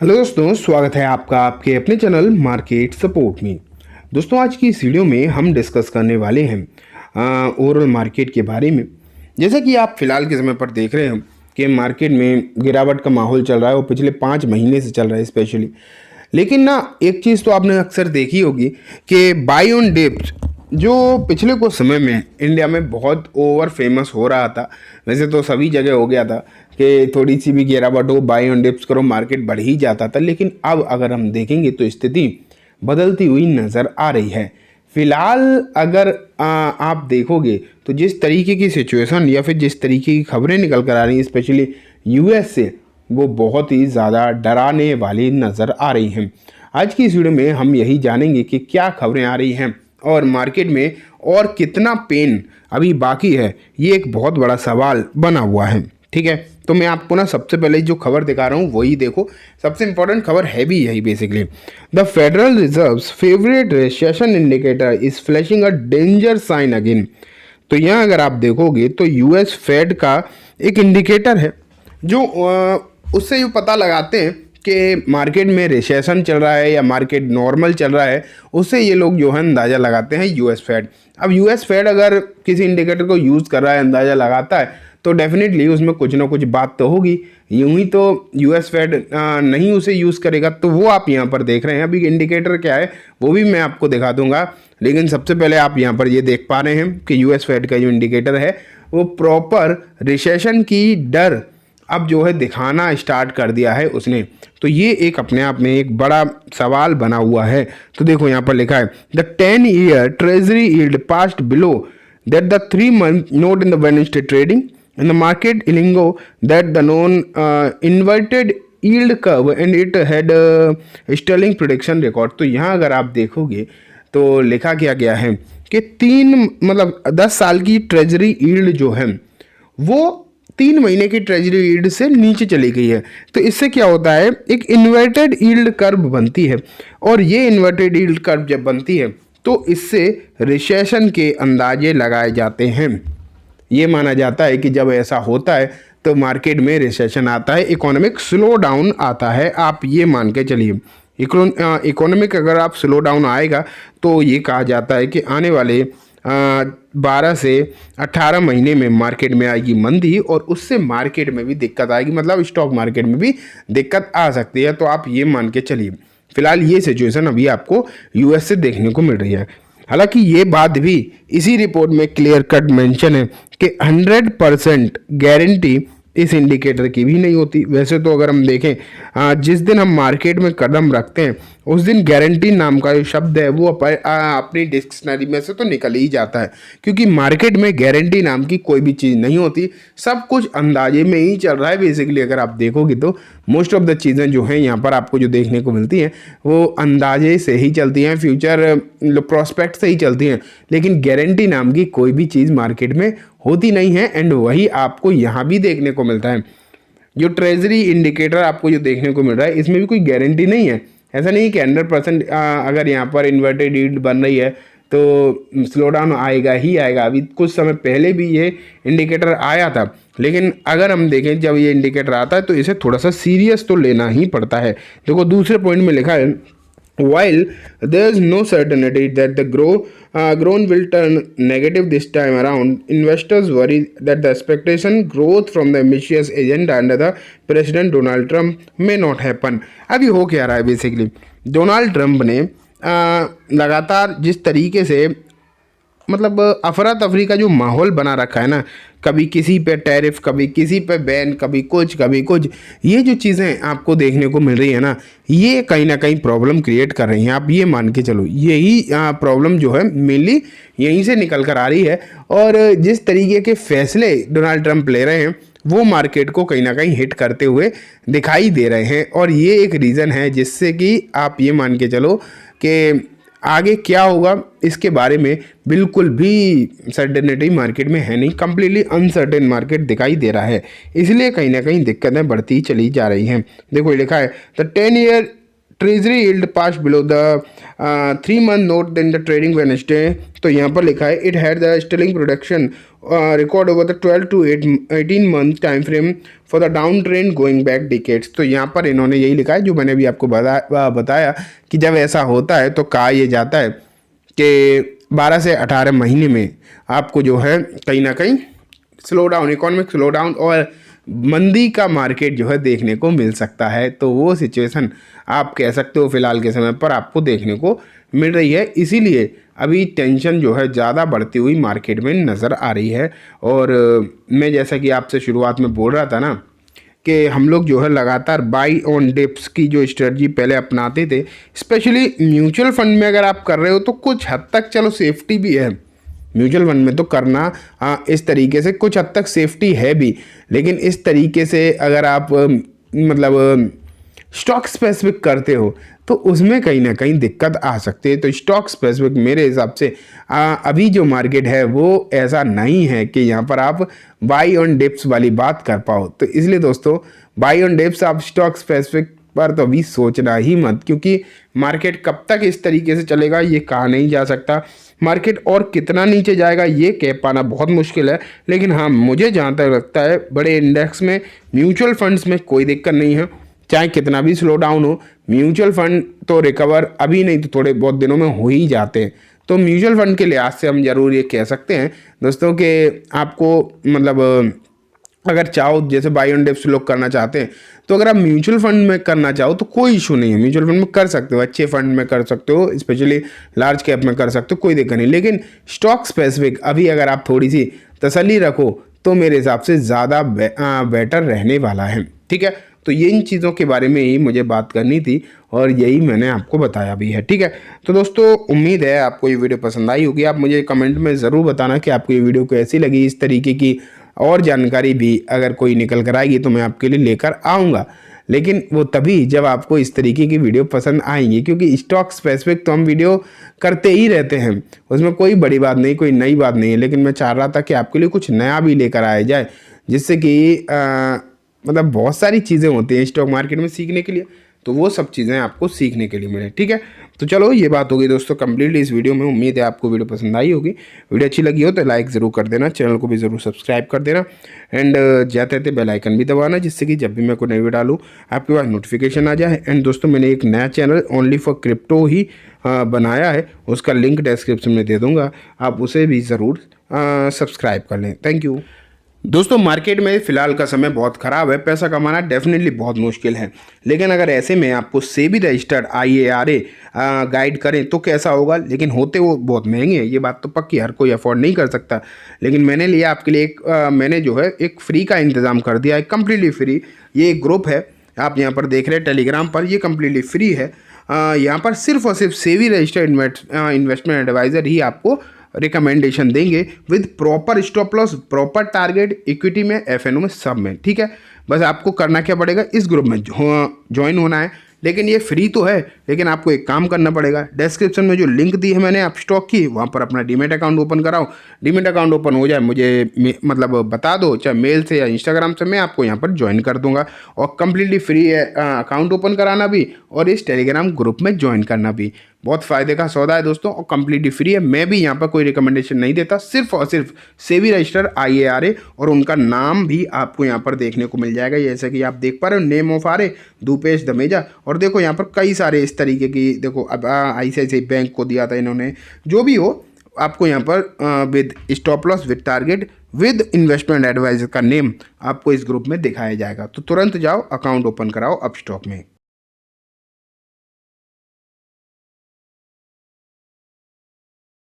Hello दोस्तों, स्वागत है आपका आपके अपने चैनल मार्केट सपोर्ट में। दोस्तों, आज की इस वीडियो में हम डिस्कस करने वाले हैं ओवरऑल मार्केट के बारे में। जैसा कि आप फिलहाल के समय पर देख रहे हैं कि मार्केट में गिरावट का माहौल चल रहा है और पिछले 5 महीने से चल रहा है स्पेशली। लेकिन ना, एक चीज़ तो आपने अक्सर देखी होगी कि बाय ऑन डिप्स जो पिछले कुछ समय में इंडिया में बहुत ओवर फेमस हो रहा था। वैसे तो सभी जगह हो गया था कि थोड़ी सी भी गिरावट हो, बाय ऑन डिप्स करो, मार्केट बढ़ ही जाता था। लेकिन अब अगर हम देखेंगे तो स्थिति बदलती हुई नज़र आ रही है। फिलहाल अगर आप देखोगे तो जिस तरीके की सिचुएशन या फिर जिस तरीके की खबरें निकल कर आ रही हैं स्पेशली यूएस से, वो बहुत ही ज़्यादा डराने वाली नज़र आ रही हैं। आज की इस वीडियो में हम यही जानेंगे कि क्या खबरें आ रही हैं और मार्केट में और कितना पेन अभी बाकी है। ये एक बहुत बड़ा सवाल बना हुआ है। ठीक है, तो मैं आपको ना सबसे पहले जो खबर दिखा रहा हूँ वही देखो। सबसे इंपॉर्टेंट खबर है भी यही basically. The federal reserve's favourite recession indicator is flashing a danger sign again. तो यहाँ अगर आप देखोगे तो यूएस फेड का एक इंडिकेटर है जो उससे ये पता लगाते हैं कि मार्केट में रिसेशन चल रहा है या मार्केट नॉर्मल चल रहा है। उससे ये लोग जो है अंदाज़ा लगाते हैं यूएस फेड। अब यूएस फेड अगर किसी इंडिकेटर को यूज़ कर रहा है, अंदाज़ा लगाता है, तो डेफिनेटली उसमें कुछ ना कुछ बात तो होगी। यूं ही तो यूएस फेड नहीं उसे यूज़ करेगा। तो वो आप यहाँ पर देख रहे हैं। अभी इंडिकेटर क्या है वो भी मैं आपको दिखा दूंगा, लेकिन सबसे पहले आप यहाँ पर ये देख पा रहे हैं कि यूएस फेड का जो इंडिकेटर है वो प्रॉपर रिसेशन की डर अब जो है दिखाना स्टार्ट कर दिया है उसने। तो ये एक अपने आप में एक बड़ा सवाल बना हुआ है। तो देखो यहाँ पर लिखा है the 10-year treasury yield passed below that the 3-month note in the Wednesday trading in the market इलिंगो that the non inverted yield curve and it had sterling prediction record. तो यहाँ अगर आप देखोगे तो लिखा क्या गया है कि 10 साल की ट्रेजरी यील्ड जो है वो 3 महीने की ट्रेजरी यील्ड से नीचे चली गई है। तो इससे क्या होता है, एक इन्वर्टेड यील्ड कर्व बनती है। और ये इन्वर्टेड यील्ड कर्व जब बनती है तो इससे रिसेशन के अंदाजे लगाए जाते हैं। ये माना जाता है कि जब ऐसा होता है तो मार्केट में रिसेशन आता है, इकोनॉमिक स्लो डाउन आता है। आप ये मान के चलिए, इकोनॉमिक अगर आप स्लो डाउन आएगा तो ये कहा जाता है कि आने वाले 12 से 18 महीने में मार्केट में आएगी मंदी और उससे मार्केट में भी दिक्कत आएगी, मतलब स्टॉक मार्केट में भी दिक्कत आ सकती है। तो आप ये मान के चलिए फिलहाल ये सिचुएशन अभी आपको यूएस से देखने को मिल रही है। हालांकि ये बात भी इसी रिपोर्ट में क्लियर कट मेंशन है कि 100% गारंटी इस इंडिकेटर की भी नहीं होती। वैसे तो अगर हम देखें जिस दिन हम मार्केट में कदम रखते हैं उस दिन गारंटी नाम का जो शब्द है वो अपनी डिक्शनरी में से तो निकल ही जाता है, क्योंकि मार्केट में गारंटी नाम की कोई भी चीज़ नहीं होती। सब कुछ अंदाजे में ही चल रहा है बेसिकली। अगर आप देखोगे तो मोस्ट ऑफ द चीज़ें जो हैं यहाँ पर आपको जो देखने को मिलती हैं वो अंदाजे से ही चलती हैं, फ्यूचर प्रॉस्पेक्ट से ही चलती हैं। लेकिन गारंटी नाम की कोई भी चीज़ मार्केट में होती नहीं है। एंड वही आपको यहाँ भी देखने को मिलता है। जो ट्रेजरी इंडिकेटर आपको जो देखने को मिल रहा है इसमें भी कोई गारंटी नहीं है। ऐसा नहीं कि 100% अगर यहाँ पर इन्वर्टेड यील्ड बन रही है तो स्लो डाउन आएगा ही आएगा। अभी कुछ समय पहले भी ये इंडिकेटर आया था, लेकिन अगर हम देखें जब ये इंडिकेटर आता है तो इसे थोड़ा सा सीरियस तो लेना ही पड़ता है। देखो दूसरे पॉइंट में लिखा है while there is no certainty that the growth will turn negative this time around, investors worry that the expectation growth from the ambitious agenda under the President Donald Trump may not happen। अभी हो क्या रहा है basically, Donald Trump ने लगातार जिस तरीके से मतलब अफरा तफरी का जो माहौल बना रखा है ना, कभी किसी पे टैरिफ, कभी किसी पे बैन, कभी कुछ, ये जो चीज़ें आपको देखने को मिल रही है ना, ये कहीं ना कहीं प्रॉब्लम क्रिएट कर रही हैं। आप ये मान के चलो यही प्रॉब्लम जो है मेनली यहीं से निकल कर आ रही है। और जिस तरीके के फैसले डोनाल्ड ट्रंप ले रहे हैं वो मार्केट को कहीं ना कहीं हिट करते हुए दिखाई दे रहे हैं। और ये एक रीज़न है जिससे कि आप ये मान के चलो कि आगे क्या होगा इसके बारे में बिल्कुल भी सर्टेनिटी मार्केट में है नहीं। कंप्लीटली अनसर्टेन मार्केट दिखाई दे रहा है, इसलिए कहीं ना कहीं दिक्कतें बढ़ती चली जा रही हैं। देखो ये लिखा है the 10-year treasury yield pass below the 3-month note in the trading Wednesday. तो यहाँ पर लिखा है it had the Stilling production record over the 12 to 18 month time frame for the down trend going back decades. तो यहाँ पर इन्होंने यही लिखा है जो मैंने भी आपको बताया कि जब ऐसा होता है तो कहा यह जाता है कि 12 से 18 महीने में आपको जो है कहीं ना कहीं slow down, economic slow down और मंदी का मार्केट जो है देखने को मिल सकता है। तो वो सिचुएशन आप कह सकते हो फिलहाल के समय पर आपको देखने को मिल रही है, इसीलिए अभी टेंशन जो है ज़्यादा बढ़ती हुई मार्केट में नज़र आ रही है। और मैं जैसा कि आपसे शुरुआत में बोल रहा था ना कि हम लोग जो है लगातार बाई ऑन डिप्स की जो स्ट्रेटजी पहले अपनाते थे, स्पेशली म्यूचुअल फंड में अगर आप कर रहे हो तो कुछ हद तक चलो सेफ्टी भी है, म्यूचुअल फंड में तो करना इस तरीके से कुछ हद तक सेफ्टी है भी, लेकिन इस तरीके से अगर आप मतलब स्टॉक स्पेसिफिक करते हो तो उसमें कहीं ना कहीं दिक्कत आ सकती है। तो स्टॉक स्पेसिफिक मेरे हिसाब से अभी जो मार्केट है वो ऐसा नहीं है कि यहाँ पर आप बाई ऑन डिप्स वाली बात कर पाओ। तो इसलिए दोस्तों बाई ऑन डिप्स आप स्टॉक स्पेसिफिक पर तो अभी सोचना ही मत, क्योंकि मार्केट कब तक इस तरीके से चलेगा ये कहा नहीं जा सकता। मार्केट और कितना नीचे जाएगा ये कह पाना बहुत मुश्किल है, लेकिन हाँ मुझे जहाँ तक लगता है बड़े इंडेक्स में म्यूचुअल फंड्स में कोई दिक्कत नहीं है, चाहे कितना भी स्लो डाउन हो। म्यूचुअल फंड तो रिकवर अभी नहीं तो थोड़े बहुत दिनों में हो ही जाते हैं। तो म्यूचुअल फंड के लिहाज से हम जरूर ये कह सकते हैं दोस्तों कि आपको मतलब अगर चाहो जैसे बाई ऑन डिप्स लोग करना चाहते हैं तो अगर आप म्यूचुअल फंड में करना चाहो तो कोई इशू नहीं है, म्यूचुअल फंड में कर सकते हो, अच्छे फंड में कर सकते हो, स्पेशली लार्ज कैप में कर सकते हो, कोई दिक्कत नहीं। लेकिन स्टॉक स्पेसिफिक अभी अगर आप थोड़ी सी तसल्ली रखो तो मेरे हिसाब से ज़्यादा बेटर रहने वाला है। ठीक है, तो ये इन चीज़ों के बारे में ही मुझे बात करनी थी और यही मैंने आपको बताया भी है। ठीक है, तो दोस्तों उम्मीद है आपको ये वीडियो पसंद आई होगी। आप मुझे कमेंट में ज़रूर बताना कि आपको ये वीडियो कैसी लगी। इस तरीके की और जानकारी भी अगर कोई निकल कर आएगी तो मैं आपके लिए लेकर आऊँगा, लेकिन वो तभी जब आपको इस तरीके की वीडियो पसंद आएंगी, क्योंकि स्टॉक स्पेसिफिक तो हम वीडियो करते ही रहते हैं, उसमें कोई बड़ी बात नहीं, कोई नई बात नहीं है। लेकिन मैं चाह रहा था कि आपके लिए कुछ नया भी लेकर आया जाए, जिससे कि मतलब बहुत सारी चीज़ें होती हैं स्टॉक मार्केट में सीखने के लिए, तो वो सब चीज़ें आपको सीखने के लिए मिले। ठीक है, तो चलो ये बात होगी दोस्तों कंप्लीटली इस वीडियो में। उम्मीद है आपको वीडियो पसंद आई होगी। वीडियो अच्छी लगी हो तो लाइक ज़रूर कर देना, चैनल को भी ज़रूर सब्सक्राइब कर देना एंड जाते थे बेल आइकन भी दबाना, जिससे कि जब भी मैं कोई नई वीडियो डालूँ आपके पास नोटिफिकेशन आ जाए। एंड दोस्तों मैंने एक नया चैनल ओनली फॉर क्रिप्टो ही बनाया है, उसका लिंक डिस्क्रिप्शन में दे दूँगा, आप उसे भी ज़रूर सब्सक्राइब कर लें। Thank you. दोस्तों मार्केट में फ़िलहाल का समय बहुत ख़राब है, पैसा कमाना डेफिनेटली बहुत मुश्किल है, लेकिन अगर ऐसे में आपको सेबी रजिस्टर्ड IARA गाइड करें तो कैसा होगा। लेकिन होते वो बहुत महंगे हैं, ये बात तो पक्की, हर कोई अफोर्ड नहीं कर सकता। लेकिन मैंने लिया आपके लिए मैंने जो है एक फ्री का इंतज़ाम कर दिया है, कम्प्लीटली फ्री। ये एक ग्रुप है, आप यहाँ पर देख रहे हैं टेलीग्राम पर, ये कम्प्लीटली फ्री है। यहाँ पर सिर्फ और सिर्फ सेबी रजिस्टर्ड इन्वेस्टमेंट एडवाइज़र ही आपको रिकमेंडेशन देंगे with proper stop loss, proper target, equity में, FNO में, सब में। ठीक है, बस आपको करना क्या पड़ेगा, इस ग्रुप में ज्वाइन होना है। लेकिन ये फ्री तो है, लेकिन आपको एक काम करना पड़ेगा, डिस्क्रिप्शन में जो लिंक दी है मैंने आप स्टॉक की, वहाँ पर अपना डीमेट अकाउंट ओपन कराओ। डीमेट अकाउंट ओपन हो जाए मुझे मतलब बता दो, चाहे मेल से या इंस्टाग्राम से, मैं आपको यहाँ पर ज्वाइन कर दूंगा। और कम्प्लीटली फ्री है अकाउंट ओपन कराना भी और इस टेलीग्राम ग्रुप में ज्वाइन करना भी। बहुत फ़ायदे का सौदा है दोस्तों और कम्प्लीटली फ्री है। मैं भी यहाँ पर कोई रिकमेंडेशन नहीं देता, सिर्फ और सिर्फ सेबी रजिस्टर IARA, और उनका नाम भी आपको यहाँ पर देखने को मिल जाएगा, जैसे कि आप देख पा रहे हो, नेम ऑफ आरे धूपेश धमेजा। और देखो यहाँ पर कई सारे इस तरीके की, देखो अब ICICI बैंक को दिया था इन्होंने, जो भी हो आपको यहाँ पर with stop loss, with target, with investment advisor का नेम आपको इस ग्रुप में दिखाया जाएगा। तो तुरंत जाओ, अकाउंट ओपन कराओ अब स्टॉक में।